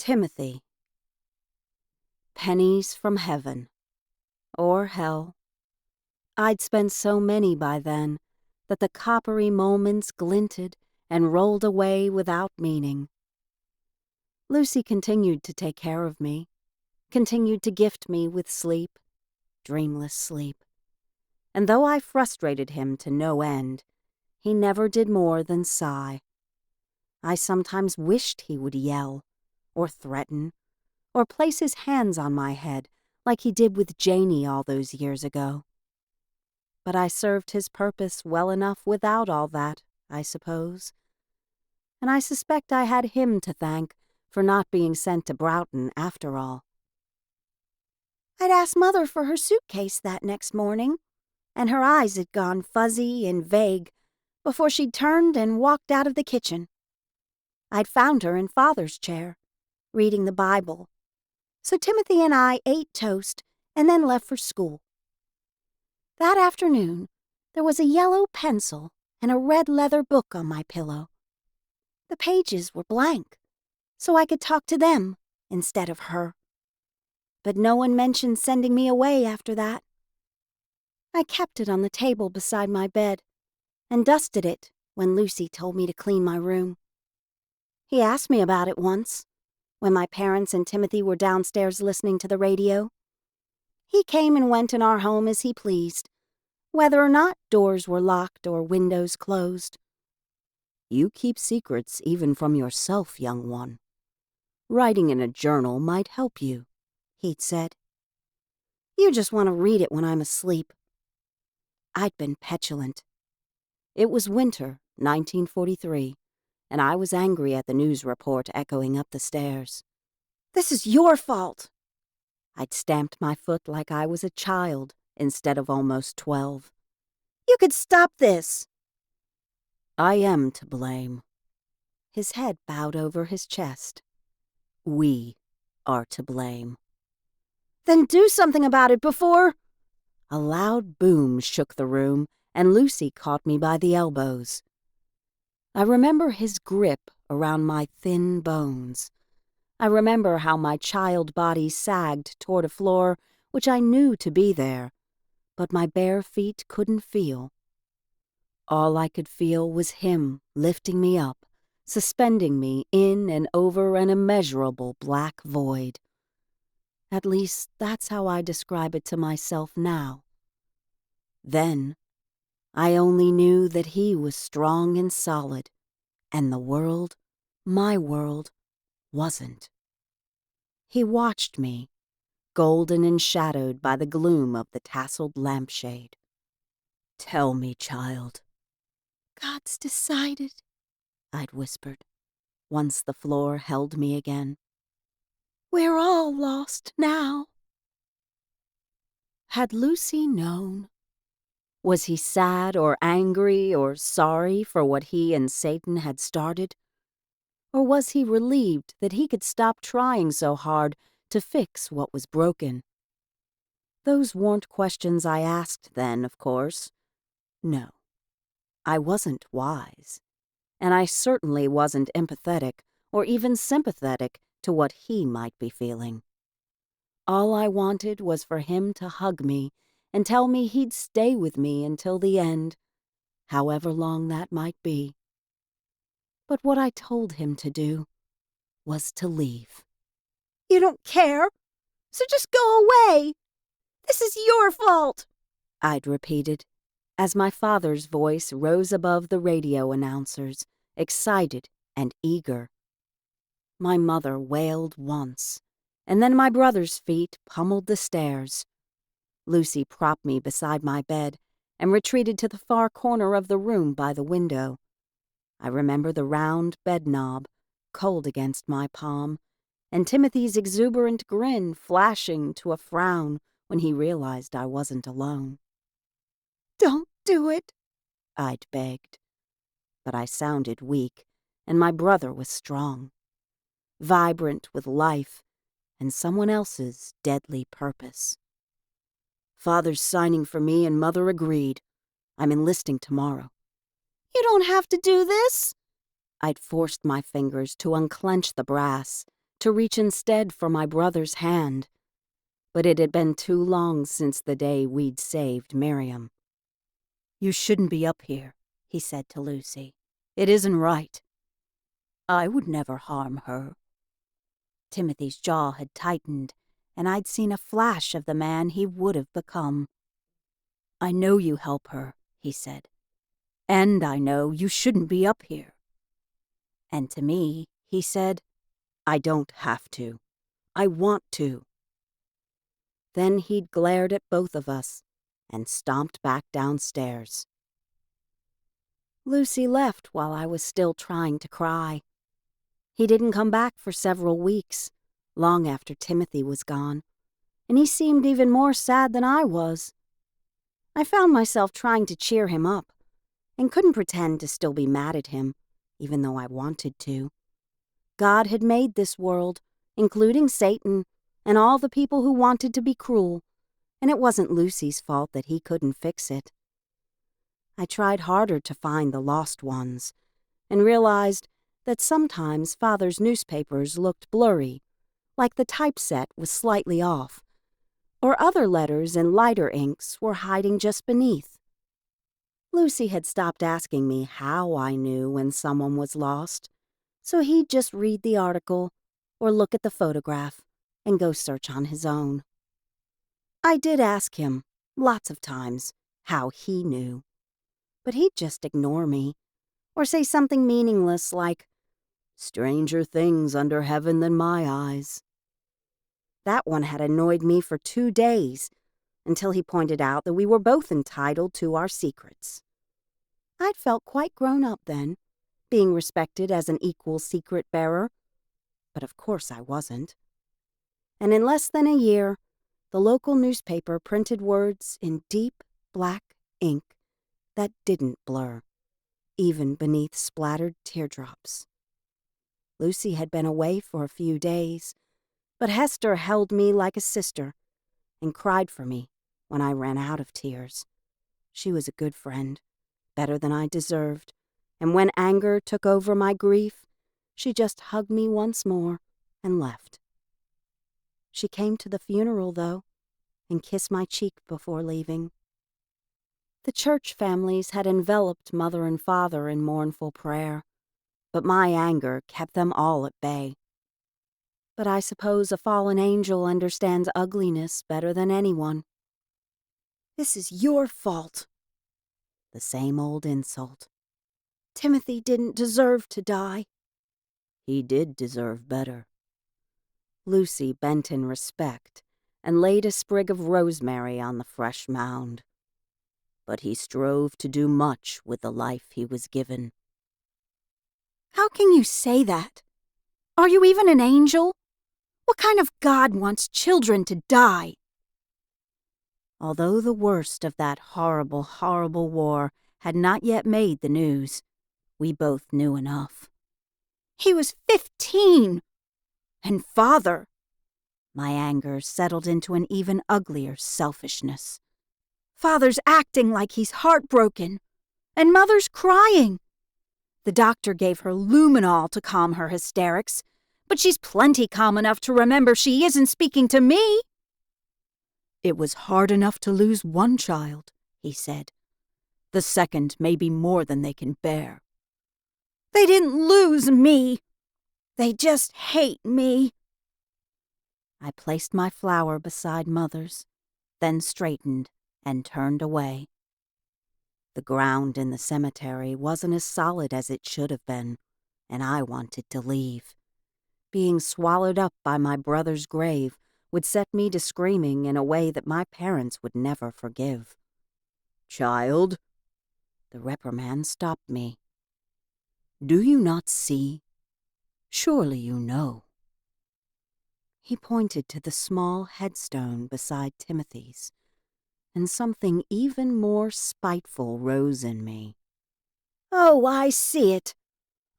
Timothy. Pennies from heaven. Or hell. I'd spent so many by then that the coppery moments glinted and rolled away without meaning. Lucy continued to take care of me, continued to gift me with sleep, dreamless sleep. And though I frustrated him to no end, he never did more than sigh. I sometimes wished he would yell, or threaten, or place his hands on my head like he did with Janie all those years ago. But I served his purpose well enough without all that, I suppose. And I suspect I had him to thank for not being sent to Broughton after all. I'd asked Mother for her suitcase that next morning, and her eyes had gone fuzzy and vague before she'd turned and walked out of the kitchen. I'd found her in Father's chair, reading the Bible, so Timothy and I ate toast and then left for school. That afternoon, there was a yellow pencil and a red leather book on my pillow. The pages were blank, so I could talk to them instead of her. But no one mentioned sending me away after that. I kept it on the table beside my bed and dusted it when Lucy told me to clean my room. He asked me about it once, when my parents and Timothy were downstairs listening to the radio. He came and went in our home as he pleased, whether or not doors were locked or windows closed. You keep secrets even from yourself, young one. Writing in a journal might help you, he'd said. You just want to read it when I'm asleep. I'd been petulant. It was winter, 1943, and I was angry at the news report echoing up the stairs. This is your fault. I'd stamped my foot like I was a child instead of almost 12. You could stop this. I am to blame. His head bowed over his chest. We are to blame. Then do something about it before... A loud boom shook the room, and Lucy caught me by the elbows. I remember his grip around my thin bones. I remember how my child body sagged toward a floor which I knew to be there, but my bare feet couldn't feel. All I could feel was him lifting me up, suspending me in and over an immeasurable black void. At least, that's how I describe it to myself now. Then, I only knew that he was strong and solid, and the world, my world, wasn't. He watched me, golden and shadowed by the gloom of the tasseled lampshade. Tell me, child. God's decided, I'd whispered, once the floor held me again. We're all lost now. Had Lucy known? Was he sad or angry or sorry for what he and Satan had started? Or was he relieved that he could stop trying so hard to fix what was broken? Those weren't questions I asked then, of course. No, I wasn't wise, and I certainly wasn't empathetic or even sympathetic to what he might be feeling. All I wanted was for him to hug me and tell me he'd stay with me until the end, however long that might be. But what I told him to do was to leave. You don't care, so just go away. This is your fault, I'd repeated, as my father's voice rose above the radio announcers, excited and eager. My mother wailed once, and then my brother's feet pummeled the stairs. Lucy propped me beside my bed and retreated to the far corner of the room by the window. I remember the round bed knob, cold against my palm, and Timothy's exuberant grin flashing to a frown when he realized I wasn't alone. Don't do it, I'd begged. But I sounded weak, and my brother was strong, vibrant with life and someone else's deadly purpose. Father's signing for me and Mother agreed. I'm enlisting tomorrow. You don't have to do this. I'd forced my fingers to unclench the brass, to reach instead for my brother's hand, but it had been too long since the day we'd saved Miriam. "You shouldn't be up here," he said to Lucy. "It isn't right." "I would never harm her." Timothy's jaw had tightened, and I'd seen a flash of the man he would have become. "I know you help her," he said. "And I know you shouldn't be up here." And to me, he said, "I don't have to. I want to." Then he'd glared at both of us and stomped back downstairs. Lucy left while I was still trying to cry. He didn't come back for several weeks, long after Timothy was gone, and he seemed even more sad than I was. I found myself trying to cheer him up, and couldn't pretend to still be mad at him, even though I wanted to. God had made this world, including Satan, and all the people who wanted to be cruel, and it wasn't Lucy's fault that he couldn't fix it. I tried harder to find the lost ones, and realized that sometimes Father's newspapers looked blurry, like the typeset was slightly off, or other letters in lighter inks were hiding just beneath. Lucy had stopped asking me how I knew when someone was lost, so he'd just read the article or look at the photograph and go search on his own. I did ask him, lots of times, how he knew, but he'd just ignore me, or say something meaningless like, "Stranger things under heaven than my eyes." That one had annoyed me for 2 days, until he pointed out that we were both entitled to our secrets. I'd felt quite grown up then, being respected as an equal secret bearer, but of course I wasn't. And in less than a year, the local newspaper printed words in deep black ink that didn't blur, even beneath splattered teardrops. Lucy had been away for a few days, but Hester held me like a sister and cried for me when I ran out of tears. She was a good friend, better than I deserved, and when anger took over my grief, she just hugged me once more and left. She came to the funeral, though, and kissed my cheek before leaving. The church families had enveloped Mother and Father in mournful prayer, but my anger kept them all at bay. But I suppose a fallen angel understands ugliness better than anyone. "This is your fault." The same old insult. "Timothy didn't deserve to die." "He did deserve better." Lucy bent in respect and laid a sprig of rosemary on the fresh mound. "But he strove to do much with the life he was given." "How can you say that? Are you even an angel? What kind of God wants children to die?" Although the worst of that horrible, horrible war had not yet made the news, we both knew enough. "He was 15! And Father!" My anger settled into an even uglier selfishness. "Father's acting like he's heartbroken, and Mother's crying. The doctor gave her luminol to calm her hysterics, but she's plenty calm enough to remember she isn't speaking to me." "It was hard enough to lose one child," he said. "The second may be more than they can bear." "They didn't lose me. They just hate me." I placed my flower beside Mother's, then straightened and turned away. The ground in the cemetery wasn't as solid as it should have been, and I wanted to leave. Being swallowed up by my brother's grave would set me to screaming in a way that my parents would never forgive. "Child," the reprimand stopped me. "Do you not see? Surely you know." He pointed to the small headstone beside Timothy's, and something even more spiteful rose in me. "Oh, I see it.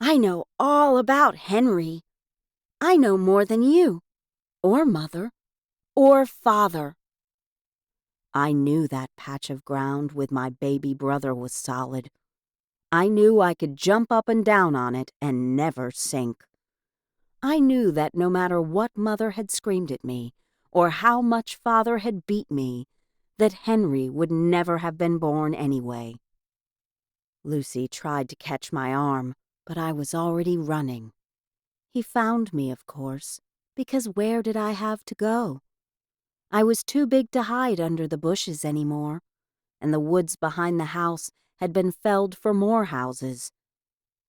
I know all about Henry. I know more than you, or Mother, or Father." I knew that patch of ground with my baby brother was solid. I knew I could jump up and down on it and never sink. I knew that no matter what Mother had screamed at me, or how much Father had beat me, that Henry would never have been born anyway. Lucy tried to catch my arm, but I was already running. He found me, of course, because where did I have to go? I was too big to hide under the bushes anymore, and the woods behind the house had been felled for more houses.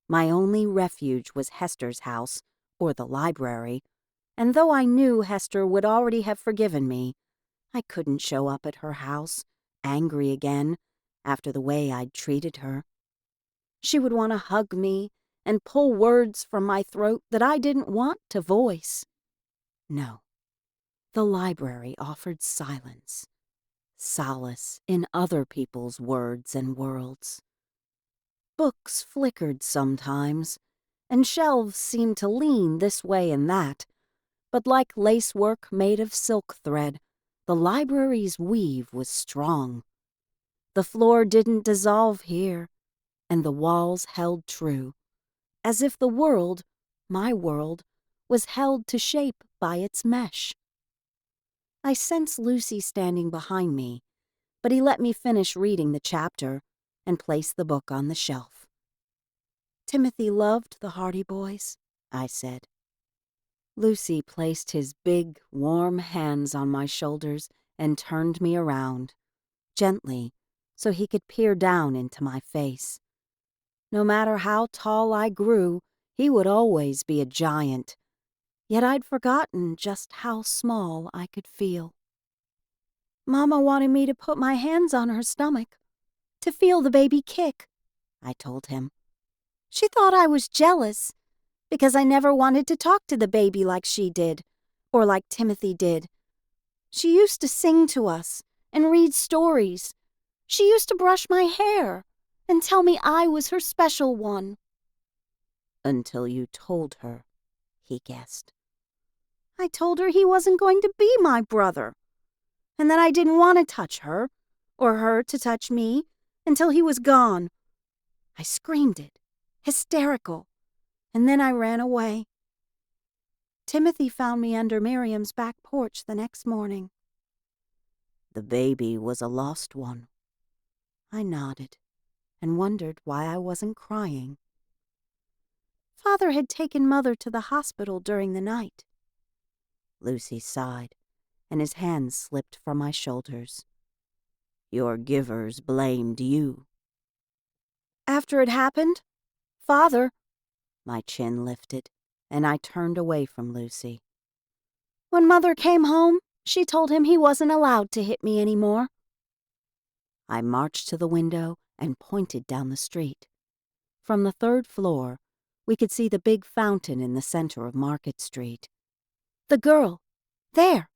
My only refuge was Hester's house, or the library, and though I knew Hester would already have forgiven me, I couldn't show up at her house, angry again, after the way I'd treated her. She would want to hug me and pull words from my throat that I didn't want to voice. No, the library offered silence, solace in other people's words and worlds. Books flickered sometimes, and shelves seemed to lean this way and that, but like lacework made of silk thread, the library's weave was strong. The floor didn't dissolve here, and the walls held true, as if the world, my world, was held to shape by its mesh. I sensed Lucy standing behind me, but he let me finish reading the chapter and place the book on the shelf. Timothy loved the Hardy Boys, I said. Lucy placed his big, warm hands on my shoulders and turned me around, gently, so he could peer down into my face. No matter how tall I grew, he would always be a giant, yet I'd forgotten just how small I could feel. Mama wanted me to put my hands on her stomach, to feel the baby kick, I told him. She thought I was jealous, because I never wanted to talk to the baby like she did, or like Timothy did. She used to sing to us and read stories. She used to brush my hair and tell me I was her special one. Until you told her, he guessed. I told her he wasn't going to be my brother, and that I didn't want to touch her, or her to touch me, until he was gone. I screamed it, hysterical, and then I ran away. Timothy found me under Miriam's back porch the next morning. The baby was a lost one. I nodded and wondered why I wasn't crying. Father had taken Mother to the hospital during the night. Lucy sighed, and his hands slipped from my shoulders. Your givers blamed you. After it happened, Father... My chin lifted, and I turned away from Lucy. When Mother came home, she told him he wasn't allowed to hit me anymore. I marched to the window and pointed down the street. From the third floor, we could see the big fountain in the center of Market Street. The girl, there,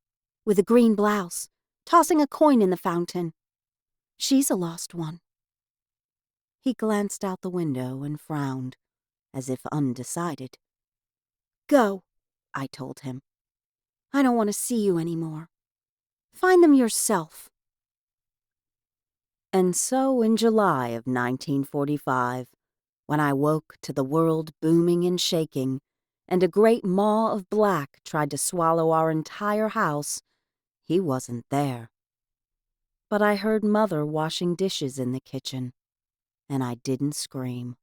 with a green blouse, tossing a coin in the fountain. She's a lost one. He glanced out the window and frowned, as if undecided. Go, I told him. I don't want to see you anymore. Find them yourself. And so in July of 1945, when I woke to the world booming and shaking, and a great maw of black tried to swallow our entire house, he wasn't there. But I heard Mother washing dishes in the kitchen, and I didn't scream.